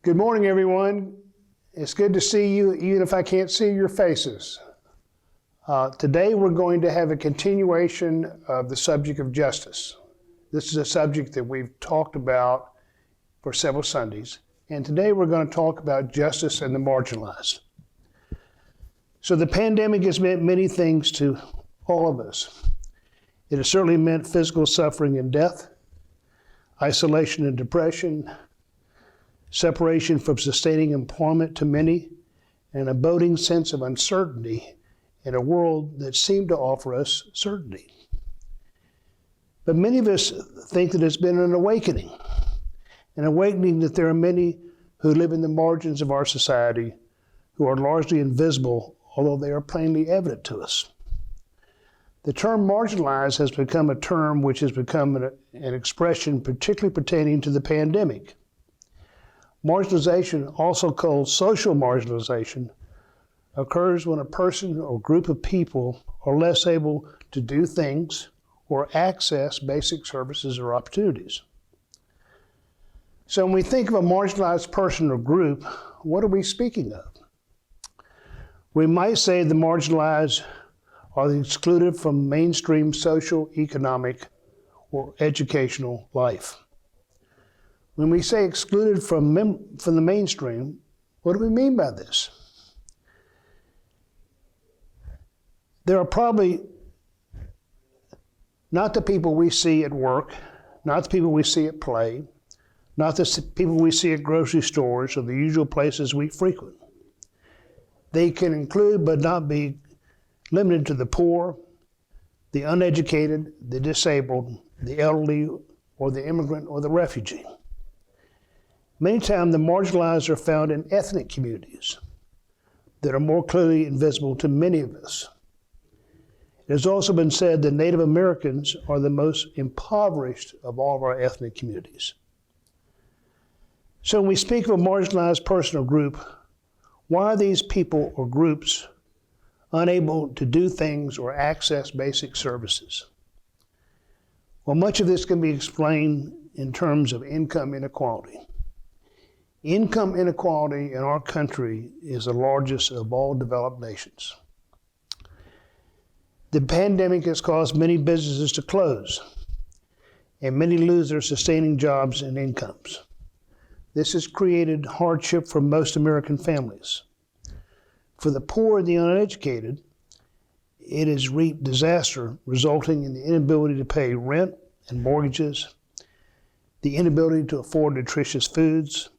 Good morning, everyone. It's good to see you, even if I can't see your faces. Today, we're going to have a continuation of the subject of justice. This is a subject that we've talked about for several Sundays, and today we're going to talk about justice and the marginalized. So the pandemic has meant many things to all of us. It has certainly meant physical suffering and death, isolation and depression, separation from sustaining employment to many, and a boding sense of uncertainty in a world that seemed to offer us certainty. But many of us think that it's been an awakening that there are many who live in the margins of our society who are largely invisible, although they are plainly evident to us. The term marginalized has become a term which has become an expression particularly pertaining to the pandemic. Marginalization, also called social marginalization, occurs when a person or group of people are less able to do things or access basic services or opportunities. So when we think of a marginalized person or group, what are we speaking of? We might say the marginalized are the excluded from mainstream social, economic, or educational life. When we say excluded from the mainstream, what do we mean by this? There are probably not the people we see at work, not the people we see at play, not the people we see at grocery stores or the usual places we frequent. They can include but not be limited to the poor, the uneducated, the disabled, the elderly, or the immigrant or the refugee. Many times the marginalized are found in ethnic communities that are more clearly invisible to many of us. It has also been said that Native Americans are the most impoverished of all of our ethnic communities. So when we speak of a marginalized person or group, why are these people or groups unable to do things or access basic services? Well, much of this can be explained in terms of income inequality. Income inequality in our country is the largest of all developed nations. The pandemic has caused many businesses to close, and many lose their sustaining jobs and incomes. This has created hardship for most American families. For the poor and the uneducated, it has reaped disaster, resulting in the inability to pay rent and mortgages, the inability to afford nutritious foods,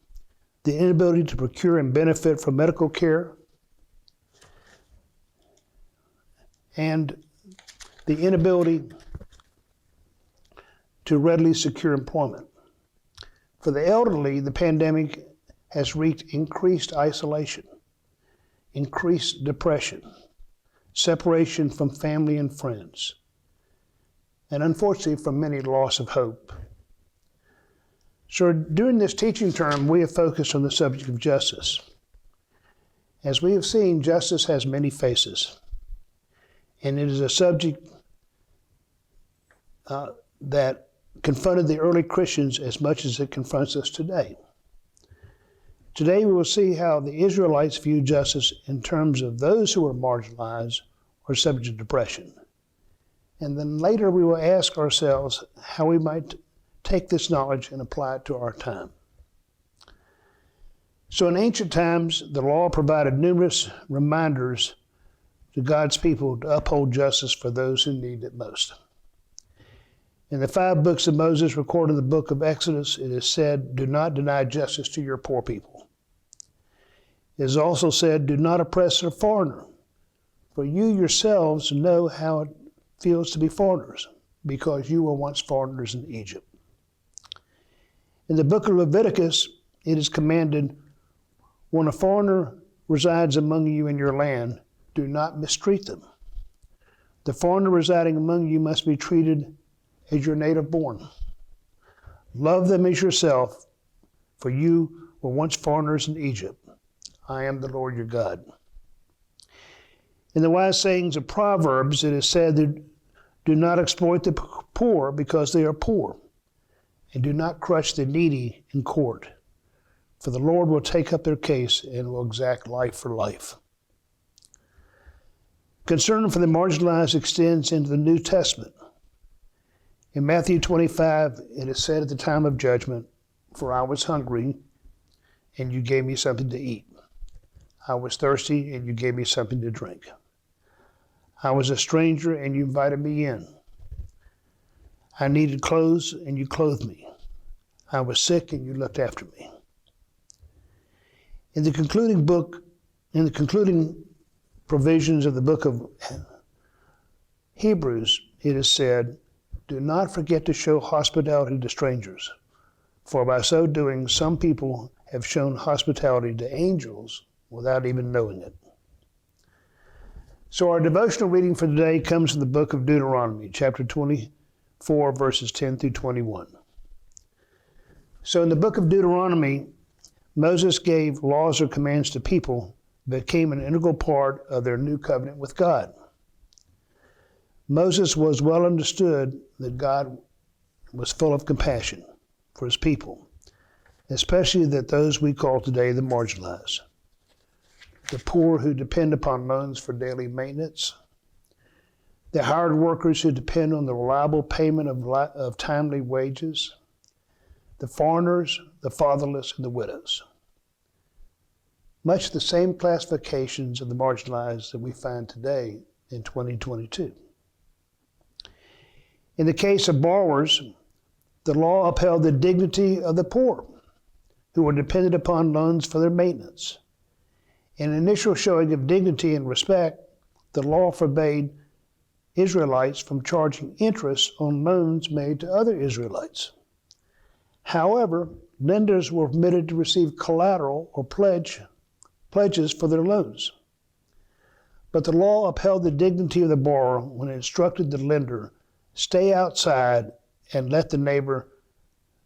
the inability to procure and benefit from medical care, and the inability to readily secure employment. For the elderly, the pandemic has wreaked increased isolation, increased depression, separation from family and friends, and unfortunately for many, loss of hope. So during this teaching term, we have focused on the subject of justice. As we have seen, justice has many faces, and it is a subject that confronted the early Christians as much as it confronts us today. Today we will see how the Israelites view justice in terms of those who are marginalized or subject to depression. And then later we will ask ourselves how we might take this knowledge and apply it to our time. So in ancient times, the law provided numerous reminders to God's people to uphold justice for those who need it most. In the 5 books of Moses recorded in the book of Exodus, it is said, "Do not deny justice to your poor people." It is also said, "Do not oppress a foreigner, for you yourselves know how it feels to be foreigners, because you were once foreigners in Egypt." In the book of Leviticus, it is commanded, "When a foreigner resides among you in your land, do not mistreat them. The foreigner residing among you must be treated as your native born. Love them as yourself, for you were once foreigners in Egypt. I am the Lord your God." In the wise sayings of Proverbs, it is said that do not exploit the poor because they are poor, and do not crush the needy in court. for the Lord will take up their case and will exact life for life. Concern for the marginalized extends into the New Testament. In Matthew 25, it is said at the time of judgment, "For I was hungry, and you gave me something to eat. I was thirsty, and you gave me something to drink. I was a stranger, and you invited me in. I needed clothes, and you clothed me. I was sick, and you looked after me." In the concluding provisions of the book of Hebrews, it is said, "Do not forget to show hospitality to strangers, for by so doing, some people have shown hospitality to angels without even knowing it." So our devotional reading for today comes from the book of Deuteronomy, chapter 24, verses 10 through 21. So in the book of Deuteronomy, Moses gave laws or commands to people that became an integral part of their new covenant with God. Moses was well understood that God was full of compassion for his people, especially that those we call today the marginalized, the poor who depend upon loans for daily maintenance, the hired workers who depend on the reliable payment of timely wages, the foreigners, the fatherless, and the widows. Much the same classifications of the marginalized that we find today in 2022. In the case of borrowers, the law upheld the dignity of the poor, who were dependent upon loans for their maintenance. In an initial showing of dignity and respect, the law forbade Israelites from charging interest on loans made to other Israelites. However, lenders were permitted to receive collateral or pledges for their loans. But the law upheld the dignity of the borrower when it instructed the lender, "Stay outside and let the neighbor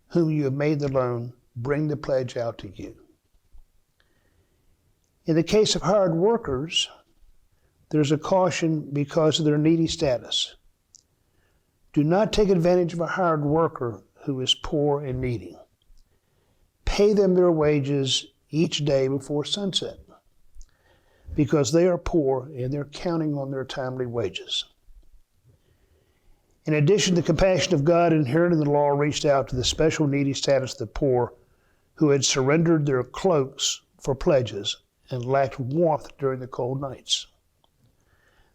whom you have made the loan bring the pledge out to you." In the case of hired workers, there's a caution because of their needy status. Do not take advantage of a hired worker who is poor and needy. Pay them their wages each day before sunset, because they are poor and they're counting on their timely wages. In addition, the compassion of God inherent in the law reached out to the special needy status of the poor who had surrendered their cloaks for pledges and lacked warmth during the cold nights.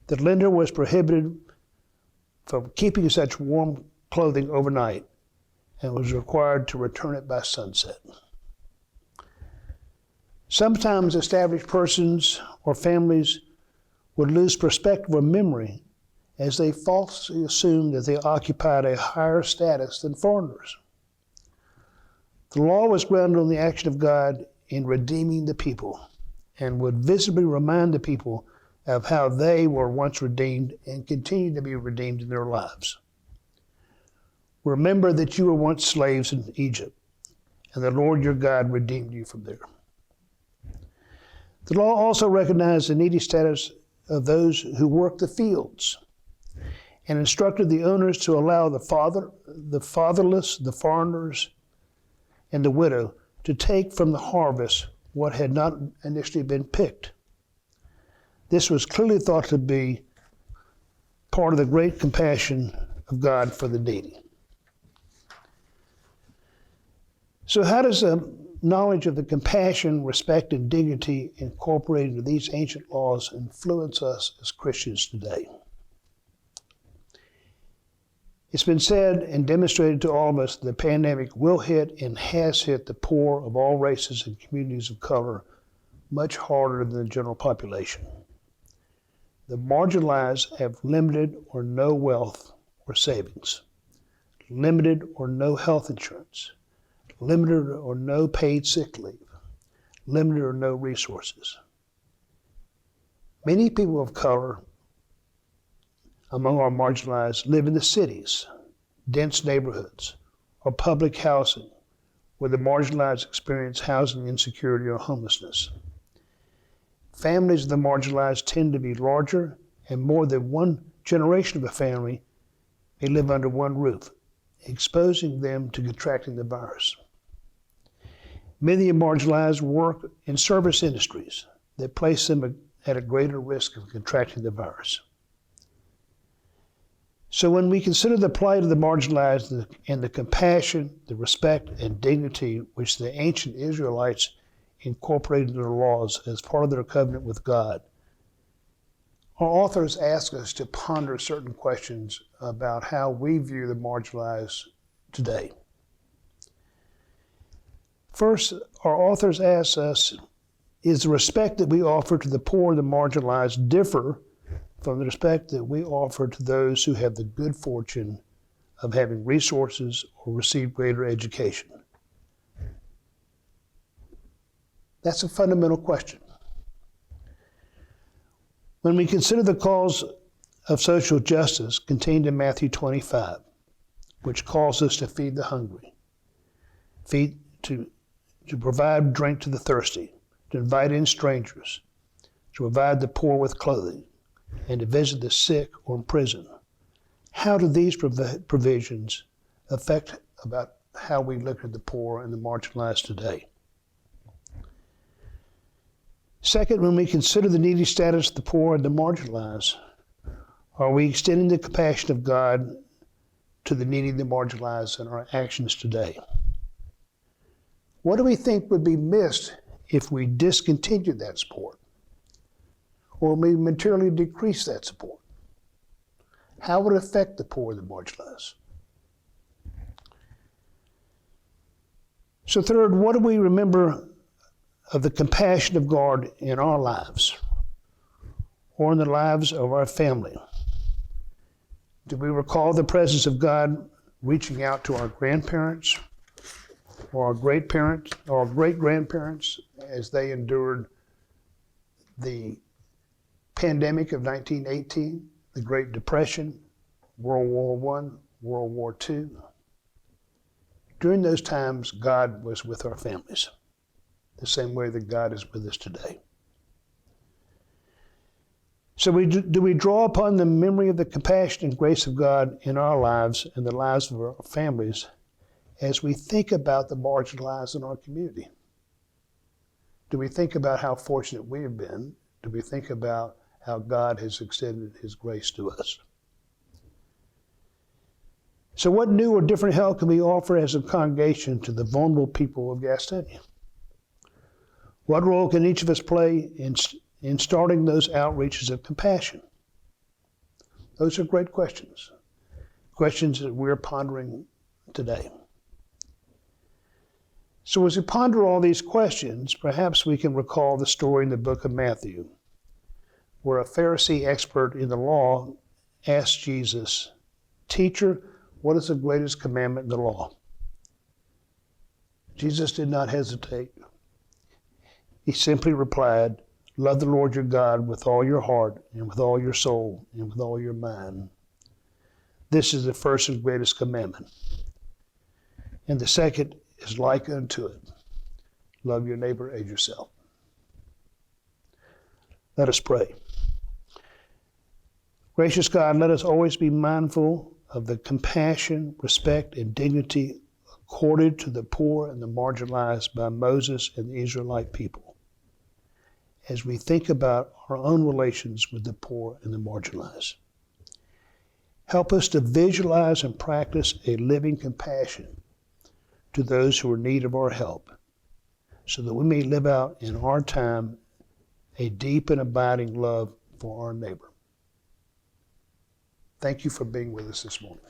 The lender was prohibited from keeping such warm clothing overnight and was required to return it by sunset. Sometimes established persons or families would lose perspective or memory as they falsely assumed that they occupied a higher status than foreigners. The law was grounded on the action of God in redeeming the people and would visibly remind the people of how they were once redeemed and continue to be redeemed in their lives. Remember that you were once slaves in Egypt, and the Lord your God redeemed you from there. The law also recognized the needy status of those who worked the fields and instructed the owners to allow the fatherless, the foreigners, and the widow to take from the harvest what had not initially been picked. This was clearly thought to be part of the great compassion of God for the needy. So how does the knowledge of the compassion, respect, and dignity incorporated into these ancient laws influence us as Christians today? It's been said and demonstrated to all of us that the pandemic will hit and has hit the poor of all races and communities of color much harder than the general population. The marginalized have limited or no wealth or savings, limited or no health insurance, limited or no paid sick leave, limited or no resources. Many people of color among our marginalized live in the cities, dense neighborhoods, or public housing, where the marginalized experience housing insecurity or homelessness. Families of the marginalized tend to be larger, and more than one generation of a family may live under one roof, exposing them to contracting the virus. Many marginalized work in service industries that place them at a greater risk of contracting the virus. So when we consider the plight of the marginalized and the compassion, the respect, and dignity which the ancient Israelites incorporated in their laws as part of their covenant with God, our authors ask us to ponder certain questions about how we view the marginalized today. First, our authors ask us, is the respect that we offer to the poor and the marginalized differ from the respect that we offer to those who have the good fortune of having resources or receive greater education? That's a fundamental question. When we consider the cause of social justice contained in Matthew 25, which calls us to feed the hungry, to provide drink to the thirsty, to invite in strangers, to provide the poor with clothing, and to visit the sick or in prison, how do these provisions affect about how we look at the poor and the marginalized today? Second, when we consider the needy status of the poor and the marginalized, are we extending the compassion of God to the needy and the marginalized in our actions today? What do we think would be missed if we discontinued that support? Or we materially decrease that support? How would it affect the poor and the marginalized? So third, what do we remember of the compassion of God in our lives or in the lives of our family? Do we recall the presence of God reaching out to our grandparents or our great-parents or our great-grandparents as they endured the pandemic of 1918, the Great Depression, World War I, World War II? During those times, God was with our families, the same way that God is with us today. So do we draw upon the memory of the compassion and grace of God in our lives and the lives of our families as we think about the marginalized in our community? Do we think about how fortunate we have been? Do we think about how God has extended His grace to us? So what new or different help can we offer as a congregation to the vulnerable people of Gastonia? What role can each of us play in starting those outreaches of compassion? Those are great questions, questions that we're pondering today. So as we ponder all these questions, perhaps we can recall the story in the book of Matthew, where a Pharisee expert in the law asked Jesus, "Teacher, what is the greatest commandment in the law?" Jesus did not hesitate. He simply replied, "Love the Lord your God with all your heart and with all your soul and with all your mind. This is the first and greatest commandment. And the second is like unto it. Love your neighbor as yourself." Let us pray. Gracious God, let us always be mindful of the compassion, respect, and dignity accorded to the poor and the marginalized by Moses and the Israelite people, as we think about our own relations with the poor and the marginalized. Help us to visualize and practice a living compassion to those who are in need of our help, so that we may live out in our time a deep and abiding love for our neighbor. Thank you for being with us this morning.